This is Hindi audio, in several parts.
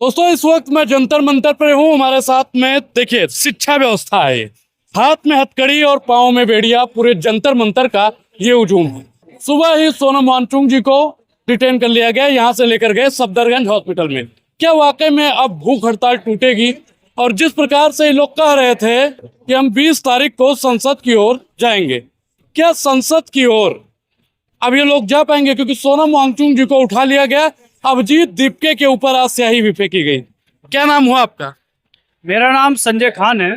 दोस्तों इस वक्त मैं जंतर मंतर पर हूँ। हमारे साथ में देखिए शिक्षा व्यवस्था है, हाथ में हथकड़ी और पाँव में बेड़िया, पूरे जंतर मंतर का ये हुजूम है। सुबह ही सोनम वांगचुक जी को डिटेन कर लिया गया, यहाँ से लेकर गए सफदरगंज हॉस्पिटल में। क्या वाकई में अब भूख हड़ताल टूटेगी? और जिस प्रकार से ये लोग कह रहे थे कि हम 20 तारीख को संसद की ओर जाएंगे, क्या संसद की ओर अब ये लोग जा पाएंगे? क्योंकि सोनम वांगचुक जी को उठा लिया गया, अभिजीत दीपके के ऊपर आज स्याही भी फेंकी गई। क्या नाम हुआ आपका? मेरा नाम संजय खान है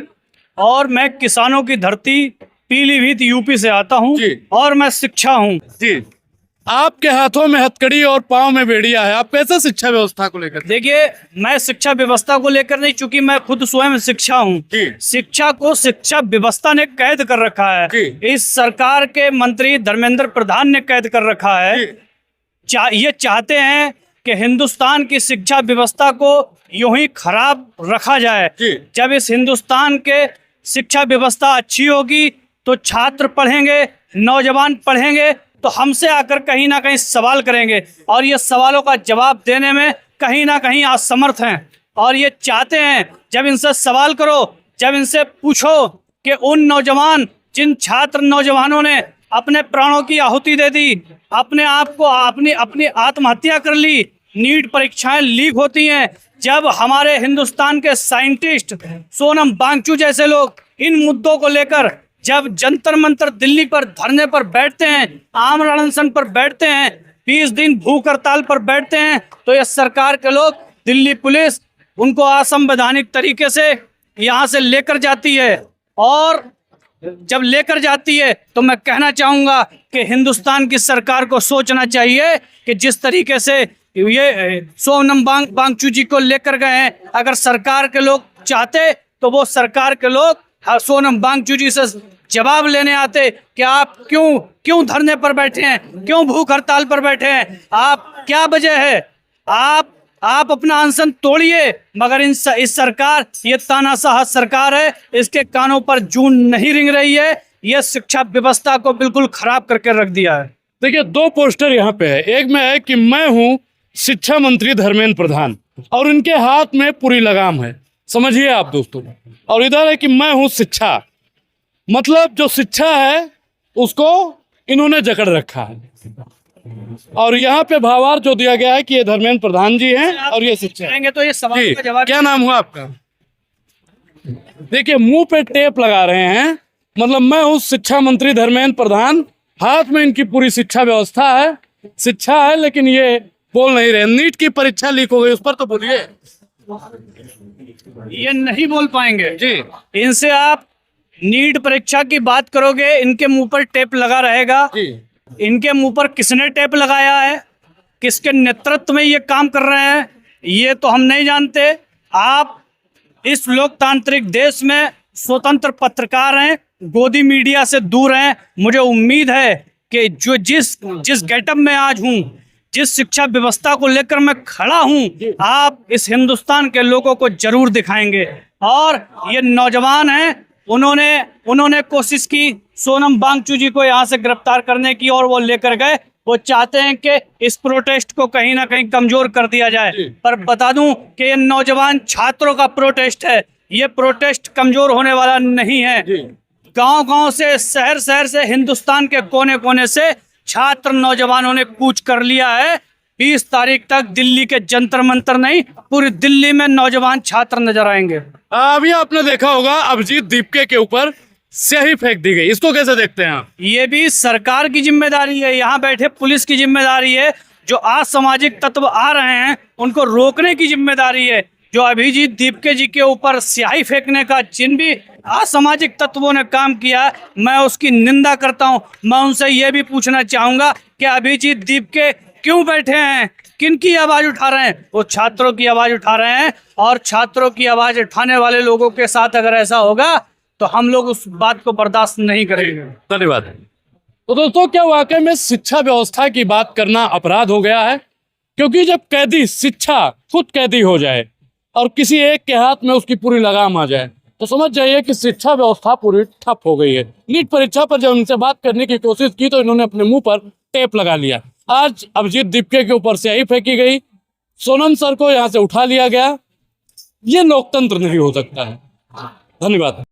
और मैं किसानों की धरती पीलीभीत यूपी से आता हूं जी। और मैं शिक्षा हूं। जी, आपके हाथों में हथकड़ी और पाँव में बेड़िया है, आप कैसे शिक्षा व्यवस्था को लेकर? देखिए, मैं शिक्षा व्यवस्था को लेकर नहीं, चूंकि मैं खुद स्वयं शिक्षा हूं। जी। शिक्षा को शिक्षा व्यवस्था ने कैद कर रखा है। जी। इस सरकार के मंत्री धर्मेंद्र प्रधान ने कैद कर रखा है। ये चाहते हैं कि हिंदुस्तान की शिक्षा व्यवस्था को यूं ही खराब रखा जाए। जब इस हिंदुस्तान के शिक्षा व्यवस्था अच्छी होगी तो छात्र पढ़ेंगे, नौजवान पढ़ेंगे, तो हमसे आकर कहीं ना कहीं सवाल करेंगे और ये सवालों का जवाब देने में कहीं ना कहीं असमर्थ हैं। और ये चाहते हैं जब इनसे सवाल करो, जब इनसे पूछो कि उन नौजवान, जिन छात्र नौजवानों ने अपने प्राणों की आहुति दे दी, अपने आप को अपनी आत्महत्या कर ली, नीट परीक्षाएं लीक होती हैं, जब हमारे हिंदुस्तान के साइंटिस्ट सोनम वांगचुक जैसे लोग इन मुद्दों को लेकर जब जंतर मंतर दिल्ली पर धरने पर बैठते हैं, आमरण अनशन पर बैठते हैं, 20 दिन भूख हड़ताल पर बैठते हैं, तो ये सरकार के लोग, दिल्ली पुलिस उनको असंवैधानिक तरीके से यहाँ से लेकर जाती है। और जब लेकर जाती है तो मैं कहना चाहूँगा कि हिंदुस्तान की सरकार को सोचना चाहिए कि जिस तरीके से ये सोनम वांगचुक जी को लेकर गए हैं, अगर सरकार के लोग चाहते तो वो सरकार के लोग सोनम वांगचुक जी से जवाब लेने आते कि आप क्यों धरने पर बैठे हैं, क्यों भूख हड़ताल पर बैठे हैं, आप क्या वजह है, आप अपना अनशन तोड़िए। मगर इस सरकार, ये तानाशाह सरकार है, इसके कानों पर जून नहीं रिंग रही है। ये शिक्षा व्यवस्था को बिल्कुल खराब करके रख दिया है। देखिए, दो पोस्टर यहाँ पे है, एक में है कि मैं हूँ शिक्षा मंत्री धर्मेंद्र प्रधान और इनके हाथ में पूरी लगाम है, समझिए आप दोस्तों, और इधर है कि मैं हूँ शिक्षा, मतलब जो शिक्षा है उसको इन्होंने जकड़ रखा है। और यहाँ पे भावार्थ जो दिया गया है कि ये धर्मेंद्र प्रधान जी हैं और ये शिक्षा करेंगे तो ये सवाल का जवाब। क्या नाम हुआ आपका? देखिए, मुंह पे टेप लगा रहे हैं, मतलब मैं हूँ शिक्षा मंत्री धर्मेंद्र प्रधान, हाथ में इनकी पूरी शिक्षा व्यवस्था है, शिक्षा है, लेकिन ये बोल नहीं रहे। नीट की परीक्षा लीक हो गई, उस पर तो बोलिए। ये नहीं बोल पाएंगे जी। इनसे आप नीट परीक्षा की बात करोगे, इनके मुंह पर टेप लगा रहेगा। इनके मुंह पर किसने टेप लगाया है, किसके नेतृत्व में ये काम कर रहे हैं, ये तो हम नहीं जानते। आप इस लोकतांत्रिक देश में स्वतंत्र पत्रकार हैं, गोदी मीडिया से दूर हैं। मुझे उम्मीद है कि जो जिस गेटअप में आज हूँ, जिस शिक्षा व्यवस्था को लेकर मैं खड़ा हूँ, आप इस हिंदुस्तान के लोगों को जरूर दिखाएंगे। और ये नौजवान हैं, उन्होंने कोशिश की सोनम वांगचुक जी को यहाँ से गिरफ्तार करने की और वो लेकर गए। वो चाहते हैं कि इस प्रोटेस्ट को कहीं ना कहीं कमजोर कर दिया जाए, पर बता दूं कि ये नौजवान छात्रों का प्रोटेस्ट है, ये प्रोटेस्ट कमजोर होने वाला नहीं है। गांव-गांव से, शहर से, हिंदुस्तान के कोने कोने से छात्र नौजवानों ने कूच कर लिया है। 20 तारीख तक दिल्ली के जंतर मंतर नहीं, पूरी दिल्ली में नौजवान छात्र नजर आएंगे। अभी आपने देखा होगा अभिजीत दीपके के ऊपर स्याही फेंक दी गई, इसको कैसे देखते हैं आप? ये भी सरकार की जिम्मेदारी है, यहाँ बैठे पुलिस की जिम्मेदारी है, जो असामाजिक तत्व आ रहे हैं उनको रोकने की जिम्मेदारी है। जो अभिजीत दीपके जी के ऊपर स्याही फेंकने का जिन भी असामाजिक तत्वों ने काम किया, मैं उसकी निंदा करता हूं। मैं उनसे ये भी पूछना चाहूंगा कि अभिजीत दीपके क्यों बैठे हैं, किनकी आवाज उठा रहे हैं? वो छात्रों की आवाज उठा रहे हैं, और छात्रों की आवाज उठाने वाले लोगों के साथ अगर ऐसा होगा तो हम लोग उस बात को बर्दाश्त नहीं करेंगे। धन्यवाद। तो दोस्तों, क्या वाकई में शिक्षा व्यवस्था की बात करना अपराध हो गया है? क्योंकि जब कैदी शिक्षा खुद कैदी हो जाए और किसी एक के हाथ में उसकी पूरी लगाम आ जाए, तो समझ जाइए कि शिक्षा व्यवस्था पूरी ठप हो गई है। नीट परीक्षा पर जब उनसे बात करने की कोशिश की तो इन्होंने अपने मुंह पर टेप लगा लिया। आज अभिजीत दीपके के ऊपर स्याही फेंकी गई, सोनम सर को यहाँ से उठा लिया गया। ये लोकतंत्र नहीं हो सकता है। धन्यवाद।